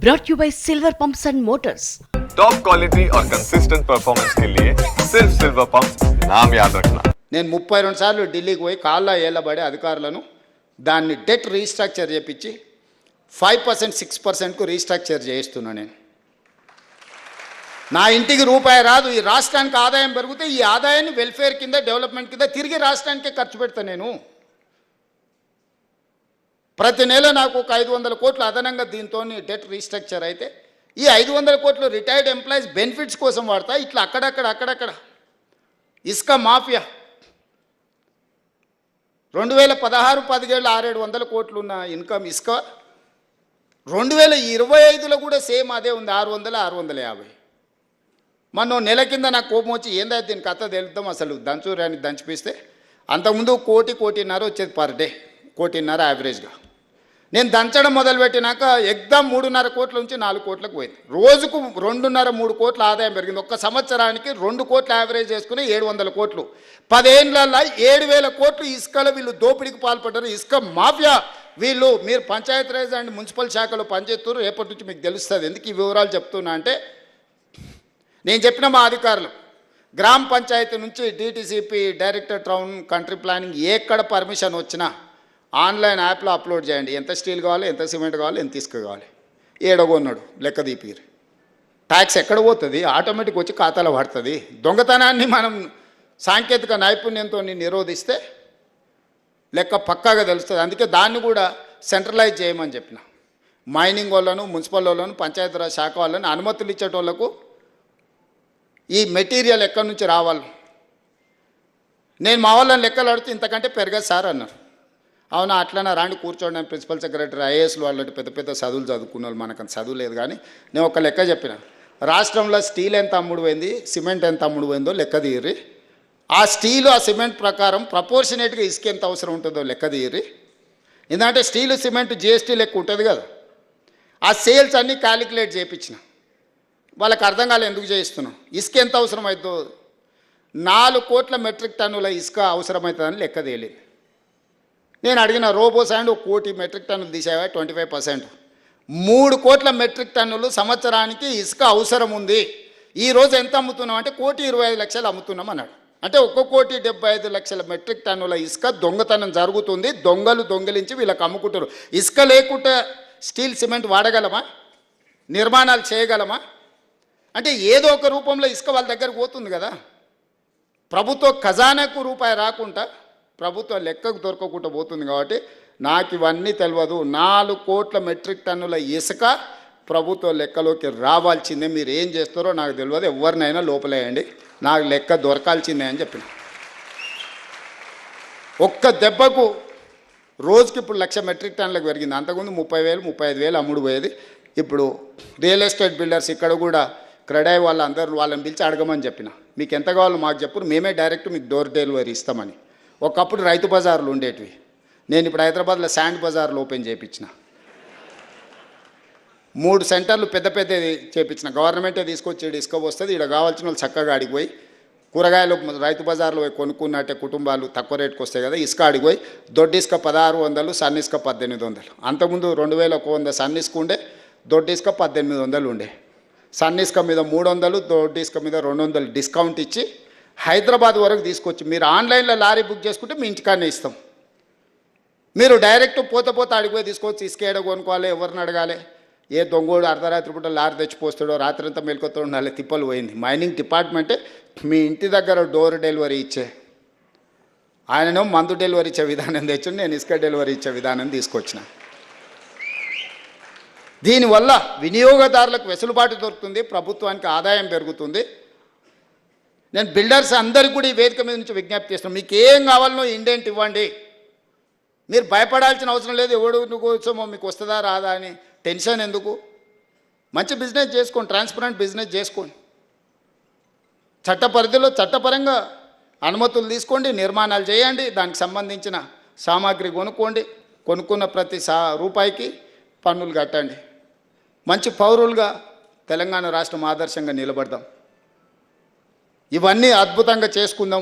brought you by Silver Pumps and Motors. Top quality और consistent performance के लिए सिर्फ सिल्वर पंप्स नाम याद रखना. నేను 32 సార్లు ఢిల్లీకి పోయి కాళ్ళ ఏళ్ళబడే అధికారులను దాన్ని డెట్ రీస్ట్రక్చర్ చేయించి 5% 6%కు రీస్ట్రక్చర్ చేయిస్తున్నా. నేను నా ఇంటికి రూపాయి రాదు, ఈ రాష్ట్రానికి ఆదాయం పెరిగితే ఈ ఆదాయాన్ని వెల్ఫేర్ కింద డెవలప్మెంట్ కింద తిరిగి రాష్ట్రానికే ఖర్చు పెడతా. నేను ప్రతి నెల నాకు ఒక 500 కోట్లు అదనంగా దీంతో డెట్ రీస్ట్రక్చర్ అయితే ఈ 500 కోట్లు రిటైర్డ్ ఎంప్లాయీస్ బెనిఫిట్స్ కోసం వాడతా. ఇట్లా అక్కడక్కడ ఇసుక మాఫియా 2016-17 600-700 కోట్లు ఉన్న ఇన్కమ్ ఇసుక 2025లో కూడా సేమ్ అదే ఉంది, 600-650. మనం నెల కింద నాకు కోపం వచ్చి ఏందా దీని కథ తెలుద్దాం అసలు దంచురాని దంచిపిస్తే అంతకుముందు 1-1.5 వచ్చేది పర్ డే, 1.5 యావరేజ్గా. నేను దంచడం మొదలుపెట్టినాక ఎగ్దాం 3.5 కోట్ల నుంచి 4 కోట్లకు పోయింది. రోజుకు 2.5-3 కోట్ల ఆదాయం పెరిగింది. ఒక్క సంవత్సరానికి 2 కోట్ల యావరేజ్ చేసుకుని 700 కోట్లు. 10 ఏళ్ళల్లో 7,000 కోట్లు ఇసుకలో వీళ్ళు దోపిడీకి పాల్పడ్డారు. ఇసుక మాఫియా వీళ్ళు. మీరు పంచాయతీరాజ్ అండ్ మున్సిపల్ శాఖలో పనిచేస్తారు, రేపటి నుంచి మీకు తెలుస్తుంది. ఎందుకు ఈ వివరాలు చెప్తున్నా అంటే నేను చెప్పిన మా అధికారులు గ్రామ పంచాయతీ నుంచి DTCP, director town country planning ఎక్కడ పర్మిషన్ వచ్చినా ఆన్లైన్ యాప్లో అప్లోడ్ చేయండి. ఎంత స్టీల్ కావాలి, ఎంత సిమెంట్ కావాలి, ఎంత ఇసుక కావాలి, ఏడగొన్నాడు లెక్క దీపిరు. ట్యాక్స్ ఎక్కడ పోతుంది, ఆటోమేటిక్ వచ్చి ఖాతాలో పడుతుంది. దొంగతనాన్ని మనం సాంకేతిక నైపుణ్యంతో నిరోధిస్తే లెక్క పక్కాగా తెలుస్తుంది. అందుకే దాన్ని కూడా సెంట్రలైజ్ చేయమని చెప్పిన. మైనింగ్ వాళ్ళను, మున్సిపల్ వాళ్ళను, పంచాయతీరాజ్ శాఖ వాళ్ళని అనుమతులు ఇచ్చేటోళ్లకు ఈ మెటీరియల్ ఎక్కడి నుంచి రావాలి. నేను మా వాళ్ళని లెక్కలు అడిగితే ఇంతకంటే పెరగదు సార్ అన్నారు. అవునా, అట్లనే రాండి కూర్చోండి అని ప్రిన్సిపల్ సెక్రటరీ, ఐఏఎస్లు వాళ్ళంటే పెద్ద పెద్ద చదువులు చదువుకున్న వాళ్ళు, మనకు చదువు లేదు. కానీ నేను ఒక లెక్క చెప్పిన, రాష్ట్రంలో స్టీల్ ఎంత అమ్ముడు పోయింది, సిమెంట్ ఎంత అమ్ముడు పోయిందో లెక్క తీయరి. ఆ స్టీలు ఆ సిమెంట్ ప్రకారం ప్రపోర్షనేట్గా ఇసుక ఎంత అవసరం ఉంటుందో లెక్క తీయరి. ఎందుకంటే స్టీలు సిమెంట్ జిఎస్టీ లెక్క ఉంటుంది కదా. ఆ సేల్స్ అన్నీ క్యాలిక్యులేట్ చేయించిన. వాళ్ళకి అర్థం కాలే ఎందుకు చేయిస్తున్నాం. ఇసుక ఎంత అవసరం అవుతుందో 4 కోట్ల మెట్రిక్ టన్నుల ఇసుక అవసరమవుతుందని లెక్క తేలింది. నేను అడిగిన రోబో శాండ్ 1 కోటి మెట్రిక్ టన్నులు తీసేవా, 25%. 3 కోట్ల మెట్రిక్ టన్నులు సంవత్సరానికి ఇసుక అవసరం ఉంది. ఈరోజు ఎంత అమ్ముతున్నాం అంటే 1,25,00,000 అమ్ముతున్నాం అన్నాడు. అంటే 1,75,00,000 మెట్రిక్ టన్నుల ఇసుక దొంగతనం జరుగుతుంది. దొంగలు దొంగిలించి వీళ్ళకి అమ్ముకుంటారు. ఇసుక లేకుండా స్టీల్ సిమెంట్ వాడగలమా, నిర్మాణాలు చేయగలమా? అంటే ఏదో ఒక రూపంలో ఇసుక వాళ్ళ దగ్గరకు పోతుంది కదా. ప్రభుత్వ ఖజానాకు రూపాయి రాకుండా ప్రభుత్వ లెక్కకు దొరకకుండా పోతుంది. కాబట్టి నాకు ఇవన్నీ తెలియదు. 4 కోట్ల మెట్రిక్ టన్నుల ఇసుక ప్రభుత్వ లెక్కలోకి రావాల్సిందే. మీరు ఏం చేస్తారో నాకు తెలియదు, ఎవరినైనా లోపలేయండి, నాకు లెక్క దొరకాల్సిందే అని చెప్పిన. ఒక్క దెబ్బకు రోజుకి ఇప్పుడు 1,00,000 మెట్రిక్ టన్నులకు పెరిగింది. అంతకుముందు 30,000 35,000 అమ్ముడు పోయేది. ఇప్పుడు రియల్ ఎస్టేట్ బిల్డర్స్ ఇక్కడ కూడా క్రెడాయ్ వాళ్ళందరూ వాళ్ళని పిలిచి అడగమని చెప్పిన. మీకు ఎంత కావాలో మాకు చెప్పు, మేమే డైరెక్ట్ మీకు డోర్ డెలివరీ ఇస్తామని. ఒకప్పుడు రైతు బజార్లు ఉండేటివి. నేను ఇప్పుడు హైదరాబాద్లో శాండ్ బజార్లు ఓపెన్ చేయించిన. 3 సెంటర్లు పెద్ద పెద్దది చేయించిన. గవర్నమెంటే తీసుకొచ్చి ఇసుక వస్తుంది. ఇక్కడ కావాల్సిన వాళ్ళు చక్కగా అడిగిపోయి కూరగాయలు రైతు బజార్లో పోయి కొనుక్కున్నట్టే కుటుంబాలు తక్కువ రేటుకు వస్తాయి కదా. ఇసుక అడిగిపోయి దొడ్డి ఇసుక 1,600, సన్ ఇసుక 1,800. అంతకుముందు 2,100 సన్ ఇసుక ఉండే, దొడ్డి ఇసుక 1,800 ఉండే. సన్ ఇసుక మీద 300, దొడ్డి ఇసుక మీద 200 డిస్కౌంట్ ఇచ్చి హైదరాబాద్ వరకు తీసుకొచ్చి మీరు ఆన్లైన్లో లారీ బుక్ చేసుకుంటే మీ ఇంటికాడనే ఇస్తాం. మీరు డైరెక్ట్ పోతే అడిగిపోయి తీసుకొచ్చి ఇసుక ఏడ కొనుక్కోవాలి, ఎవరిని అడగాలి. ఏ దొంగోడు అర్ధరాత్రి పూట లారీ తెచ్చిపోస్తాడో, రాత్రి అంతా మెలుకొతూ ఉండాలి, తిప్పలు పోయింది. మైనింగ్ డిపార్ట్మెంటే మీ ఇంటి దగ్గర డోర్ డెలివరీ ఇచ్చే, ఆయననేమో మందు డెలివరీ ఇచ్చే విధానం తెచ్చి నేను ఇసుక డెలివరీ ఇచ్చే విధానం తీసుకొచ్చిన. దీనివల్ల వినియోగదారులకు వెసులుబాటు దొరుకుతుంది, ప్రభుత్వానికి ఆదాయం పెరుగుతుంది. నేను బిల్డర్స్ అందరికీ కూడా ఈ వేదిక మీద నుంచి విజ్ఞప్తి చేస్తున్నాను, మీకు ఏం కావాలనో ఇండెంట్ ఇవ్వండి. మీరు భయపడాల్సిన అవసరం లేదు. ఎవడు కోసమో మీకు వస్తుందా రాదా అని టెన్షన్ ఎందుకు. మంచి బిజినెస్ చేసుకోండి, ట్రాన్స్పరెంట్ బిజినెస్ చేసుకోండి. చట్ట పరిధిలో చట్టపరంగా అనుమతులు తీసుకోండి, నిర్మాణాలు చేయండి, దానికి సంబంధించిన సామాగ్రి కొనుక్కోండి. కొనుక్కున్న ప్రతి రూపాయికి పన్నులు కట్టండి. మంచి పౌరులుగా తెలంగాణ రాష్ట్రం ఆదర్శంగా నిలబడదాం. ఇవన్నీ అద్భుతంగా చేసుకుందాం.